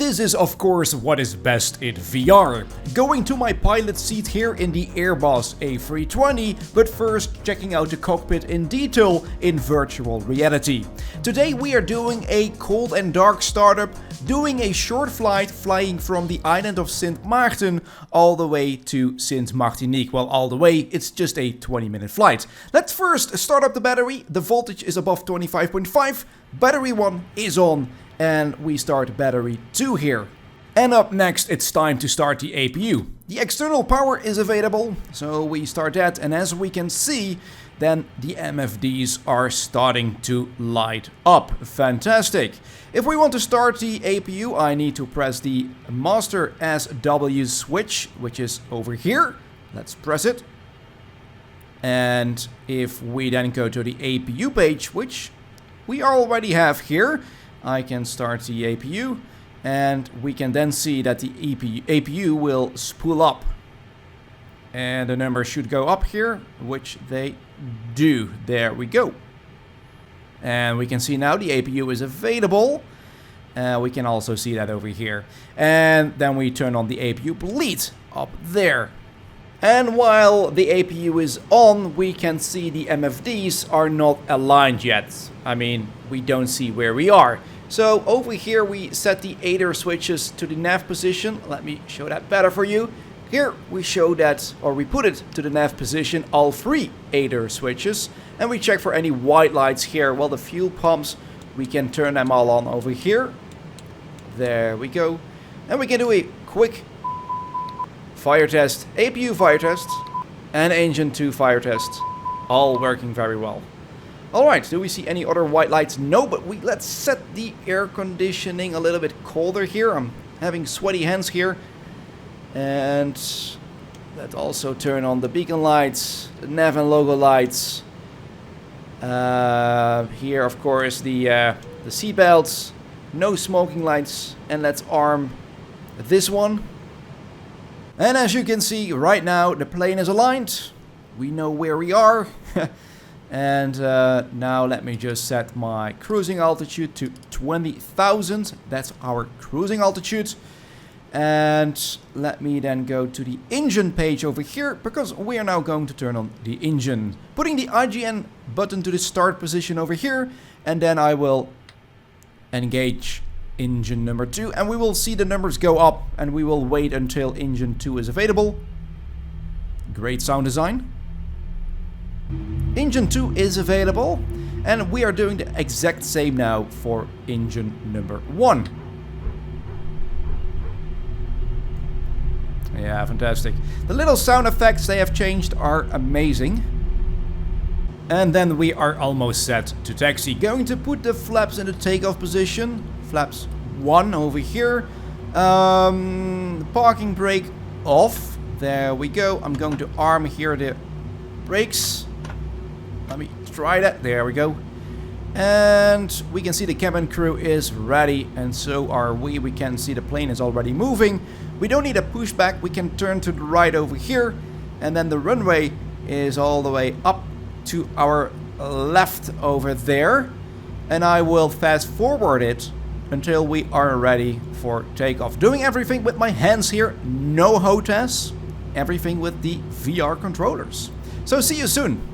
this is of course what is best in VR. Going to my pilot seat here in the Airbus A320, but first checking out the cockpit in detail in virtual reality. Today we are doing a cold and dark startup, doing a short flight flying from the island of Sint Maarten all the way to Sint Martinique. Well, all the way, it's just a 20-minute flight. Let's first start up the battery. The voltage is above 25.5, battery 1 is on, and we start battery 2 here. And up next, it's time to start the APU. The external power is available, so we start that, and as we can see, then the MFDs are starting to light up. Fantastic. If we want to start the APU, I need to press the master SW switch, which is over here. Let's press it. And if we then go to the APU page, which we already have here, I can start the APU, and we can then see that the APU will spool up. And the numbers should go up here, which they do. There we go. And we can see now the APU is available. We can also see that over here. And then we turn on the APU bleed up there. And while the APU is on, we can see the MFDs are not aligned yet. I mean, we don't see where we are. So over here we set the ADER switches to the nav position. Let me show that better for you. Here we show that, or we put it to the nav position, all 3 ADER switches. And we check for any white lights here. Well, the fuel pumps, we can turn them all on over here. There we go. And we can do a quick fire test, APU fire test, and engine 2 fire test. All working very well. Alright, do we see any other white lights? No, but let's set the air conditioning a little bit colder here. I'm having sweaty hands here. And let's also turn on the beacon lights, the nav and logo lights. Here, of course, the seat belts, no smoking lights, and let's arm this one. And as you can see right now, the plane is aligned. We know where we are. And now let me just set my cruising altitude to 20,000. That's our cruising altitude. And let me then go to the engine page over here, because we are now going to turn on the engine. Putting the IGN button to the start position over here, and then I will engage engine number 2, and we will see the numbers go up, and we will wait until engine 2 is available. Great sound design. Engine 2 is available, and we are doing the exact same now for engine number 1. Yeah, fantastic. The little sound effects they have changed are amazing. And then we are almost set to taxi. Going to put the flaps in the takeoff position. Flaps 1 over here. Parking brake off. There we go. I'm going to arm here the brakes. Let me try that. There we go. And we can see the cabin crew is ready, and so are we. We can see the plane is already moving. We don't need a pushback. We can turn to the right over here, and then the runway is all the way up to our left over there. And I will fast forward it until we are ready for takeoff. Doing everything with my hands here, no HOTAS, everything with the VR controllers. So see you soon.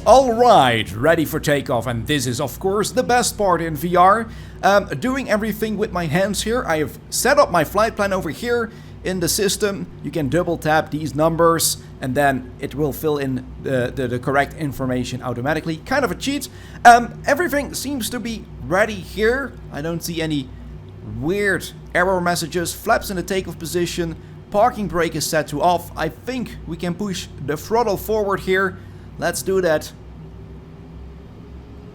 Alright, ready for takeoff, and this is of course the best part in VR. Doing everything with my hands here. I have set up my flight plan over here in the system. You can double tap these numbers and then it will fill in the correct information automatically. Kind of a cheat. Everything seems to be ready here. I don't see any weird error messages. Flaps in the takeoff position. parking brake is set to off. I think we can push the throttle forward here. Let's do that.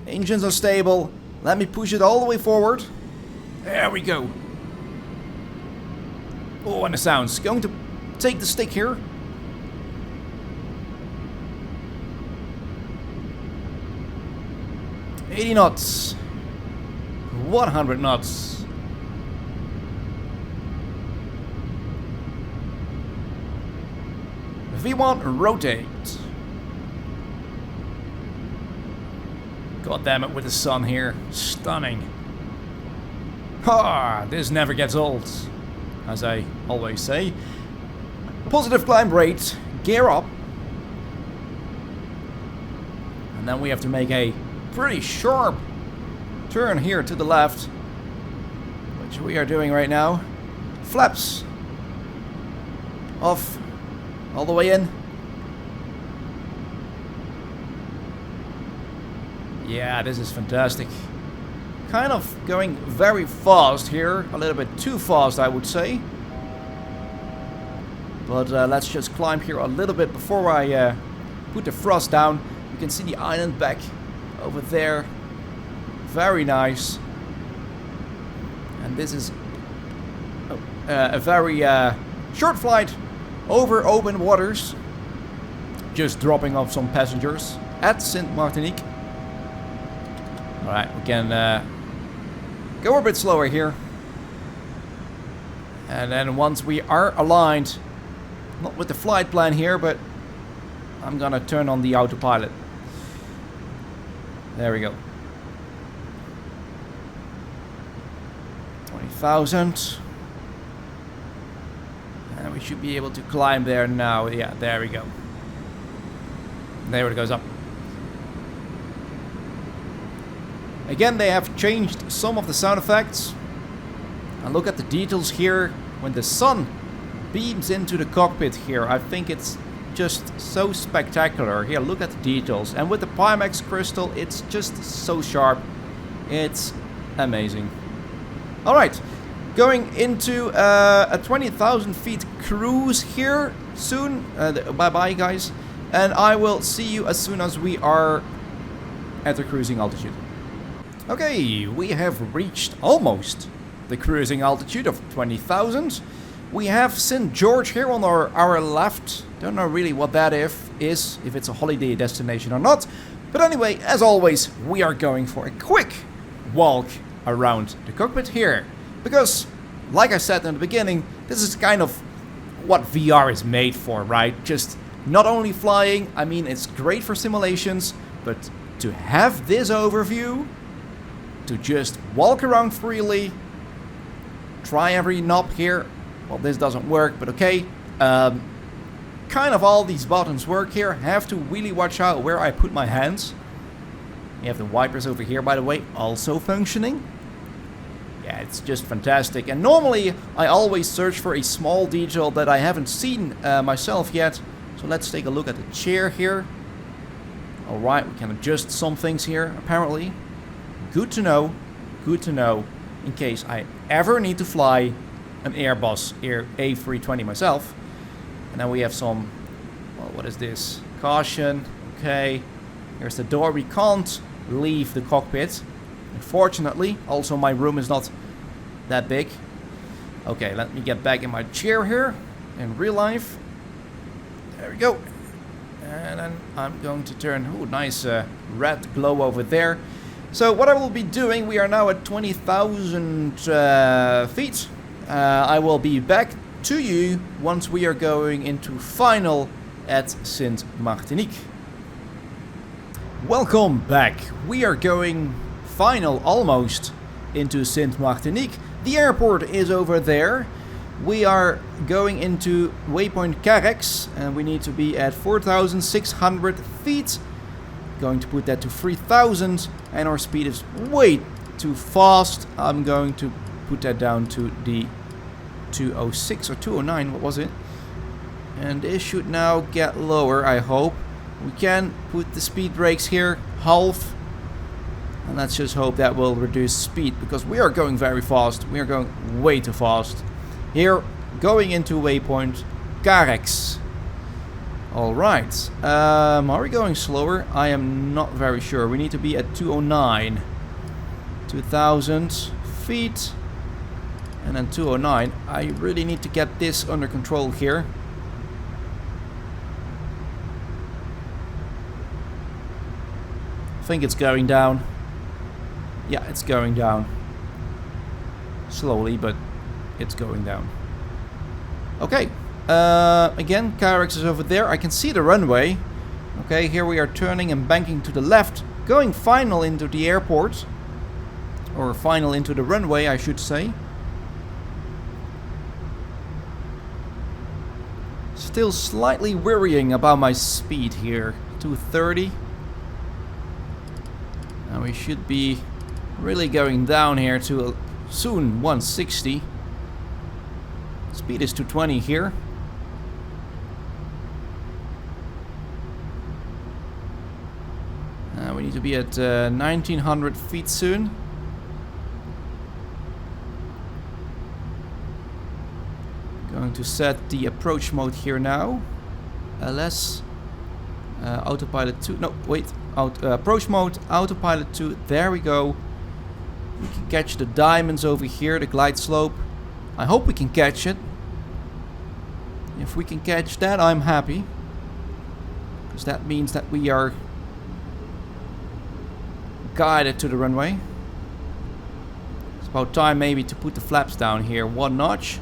Engines are stable. Let me push it all the way forward. There we go. Oh, and the sounds. Going to take the stick here. $80 knots. 100 knots. V1 rotate. God damn it with the sun here. Stunning. Ha! This never gets old, as I always say. Positive climb rate. Gear up. And then we have to make a pretty sharp turn here to the left, which we are doing right now. Flaps off all the way in. Yeah, this is fantastic. Kind of going very fast here, a little bit too fast I would say. But let's just climb here a little bit before I put the thrust down. You can see the island back over there. Very nice. And this is a very short flight over open waters. Just dropping off some passengers at Saint Martinique. Alright, we can go a bit slower here. And then once we are aligned, not with the flight plan here, but I'm gonna turn on the autopilot. There we go. 20,000. And we should be able to climb there now. Yeah, there we go. There it goes up. Again, they have changed some of the sound effects. And look at the details here. When the sun beams into the cockpit here, I think it's just so spectacular. Here, look at the details. And with the Pimax Crystal, it's just so sharp. It's amazing. Alright, going into a 20,000 feet cruise here soon. Bye-bye, guys. And I will see you as soon as we are at the cruising altitude. Okay, we have reached almost the cruising altitude of 20,000. We have St. George here on our left. Don't know really what that is, if it's a holiday destination or not. But anyway, as always, we are going for a quick walk around the cockpit here. Because, like I said in the beginning, this is kind of what VR is made for, right? Just not only flying, I mean, it's great for simulations, but to have this overview, to just walk around freely, try every knob here. Well, this doesn't work, but okay. Kind of all these buttons work here. Have to really watch out where I put my hands. We have the wipers over here, by the way, also functioning. Yeah, it's just fantastic. And normally, I always search for a small detail that I haven't seen myself yet. So let's take a look at the chair here. Alright, we can adjust some things here, apparently. Good to know. Good to know. In case I ever need to fly an Airbus A320 myself. And then we have some, well, what is this? Caution. Okay. Here's the door. We can't leave the cockpit, unfortunately. Also, my room is not that big. Okay, let me get back in my chair here in real life. There we go. And then I'm going to turn, oh, nice red glow over there. So what I will be doing, we are now at 20,000 feet. I will be back to you once we are going into final at Saint Martinique. Welcome back. We are going final almost into Saint Martinique. The airport is over there. We are going into waypoint Carex and we need to be at 4,600 feet. Going to put that to 3,000 and our speed is way too fast. I'm going to put that down to the 206 or 209, what was it? And this should now get lower, I hope. We can put the speed brakes here, half. And let's just hope that will reduce speed because we are going very fast. We are going way too fast. Here, going into waypoint Carex. Alright, are we going slower? I am not very sure. We need to be at 209. 2000 feet. And then 209. I really need to get this under control here. I think it's going down. Yeah, it's going down. Slowly, but it's going down. Okay. Again, Carex is over there. I can see the runway. Okay, here we are turning and banking to the left. Going final into the airport. Or final into the runway, I should say. Still slightly worrying about my speed here. 230. And we should be really going down here to soon 160. Speed is 220 here. We need to be at 1900 feet soon. Going to set the approach mode here now. LS. Autopilot 2. No, wait. Approach mode. Autopilot 2. There we go. We can catch the diamonds over here. The glide slope. I hope we can catch it. If we can catch that, I'm happy. Because that means that we are guided to the runway. It's about time maybe to put the flaps down here. One notch.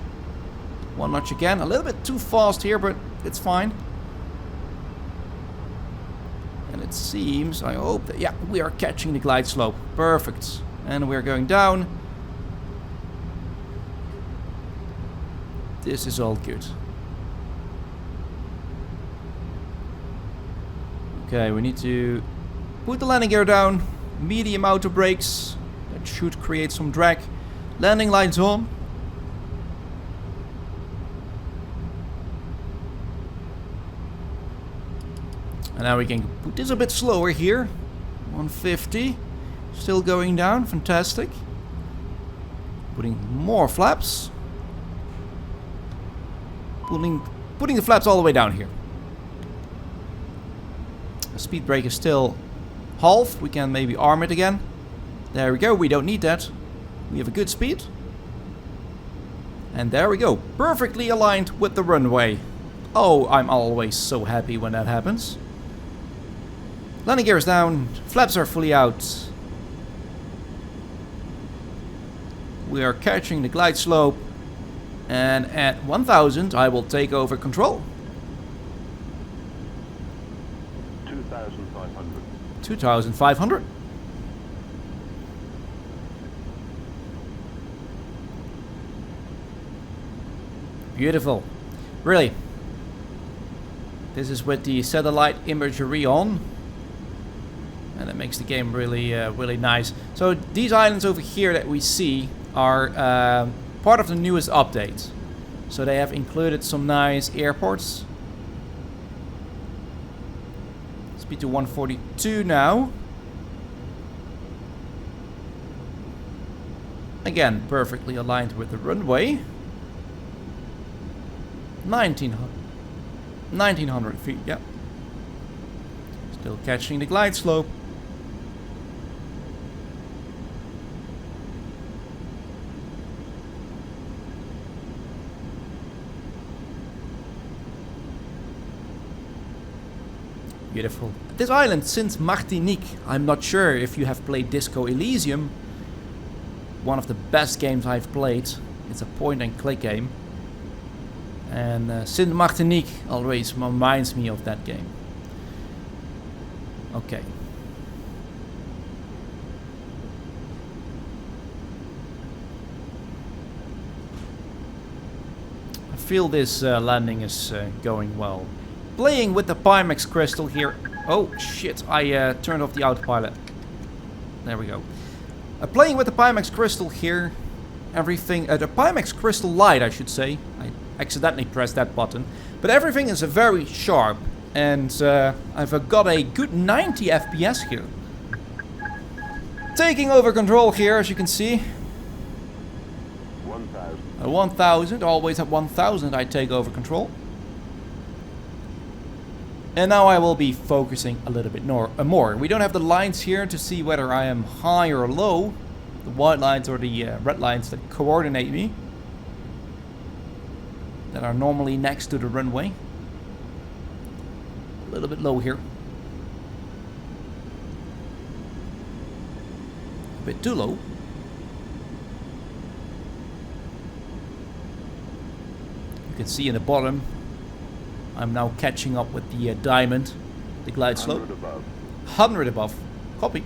One notch again. A little bit too fast here, but it's fine. And it seems, I hope that, yeah, we are catching the glide slope. Perfect. And we're going down. This is all good. Okay, we need to put the landing gear down. Medium auto brakes. That should create some drag. Landing lights on. And now we can put this a bit slower here. 150. Still going down. Fantastic. Putting more flaps. Putting the flaps all the way down here. The speed brake is still half. We can maybe arm it again. There we go. We don't need that. We have a good speed. And there we go. Perfectly aligned with the runway. Oh, I'm always so happy when that happens. Landing gear is down. Flaps are fully out. We are catching the glide slope. And at 1000 I will take over control. 2500. 2500. Beautiful. Really. This is with the satellite imagery on. And it makes the game really, really nice. So these islands over here that we see are part of the newest update. So they have included some nice airports. Speed to 142 now. Again, perfectly aligned with the runway. 1900 feet, yeah. Still catching the glide slope. Beautiful. This island, since Martinique, I'm not sure if you have played Disco Elysium. One of the best games I've played. It's a point and click game. And Sint Martinique always reminds me of that game. Okay. I feel this landing is going well. Playing with the Pimax Crystal here. Oh shit, I turned off the autopilot. There we go. Playing with the Pimax Crystal here. Everything, the Pimax Crystal Light I should say. I accidentally pressed that button. But everything is very sharp. And I've got a good 90 FPS here. Taking over control here, as you can see. 1000. At 1000, always at 1000 I take over control. And now I will be focusing a little bit more. We don't have the lines here to see whether I am high or low. The white lines or the red lines that coordinate me. That are normally next to the runway. A little bit low here. A bit too low. You can see in the bottom, I'm now catching up with the diamond, the glide slope. 100 above. 100 above. Copy.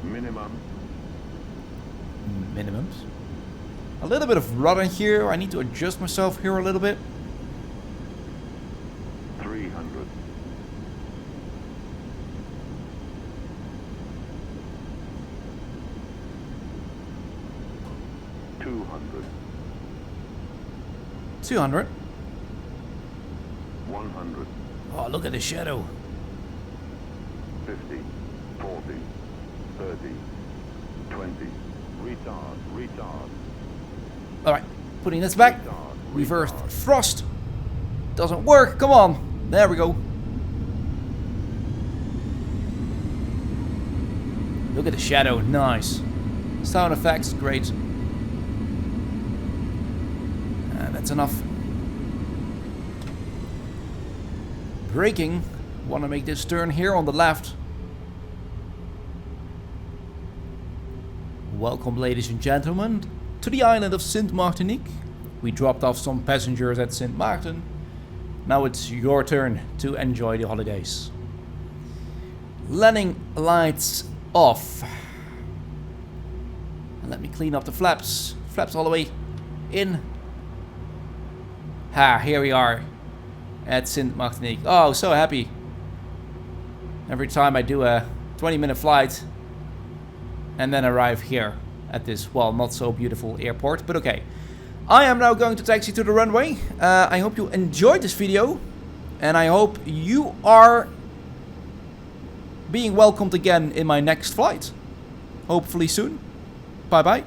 Minimum. Minimums. A little bit of rudder here. I need to adjust myself here a little bit. 300. 200. 200. 100. Oh, look at the shadow. 50. 40. 30. 20. Retard. Retard. Alright, putting this back. Retard. Reverse Retard. thrust. Doesn't work. Come on. There we go. Look at the shadow. Nice. Sound effects. Great. That's enough. Braking. Want to make this turn here on the left. Welcome, ladies and gentlemen, to the island of Sint Maartenique. We dropped off some passengers at Sint Maarten. Now it's your turn to enjoy the holidays. Landing lights off. And let me clean up the flaps. Flaps all the way in. Here we are at Sint Maartenique. Oh, so happy. Every time I do a 20-minute flight and then arrive here at this, well, not so beautiful airport, but okay. I am now going to taxi to the runway. I hope you enjoyed this video, and I hope you are being welcomed again in my next flight. Hopefully soon. Bye bye.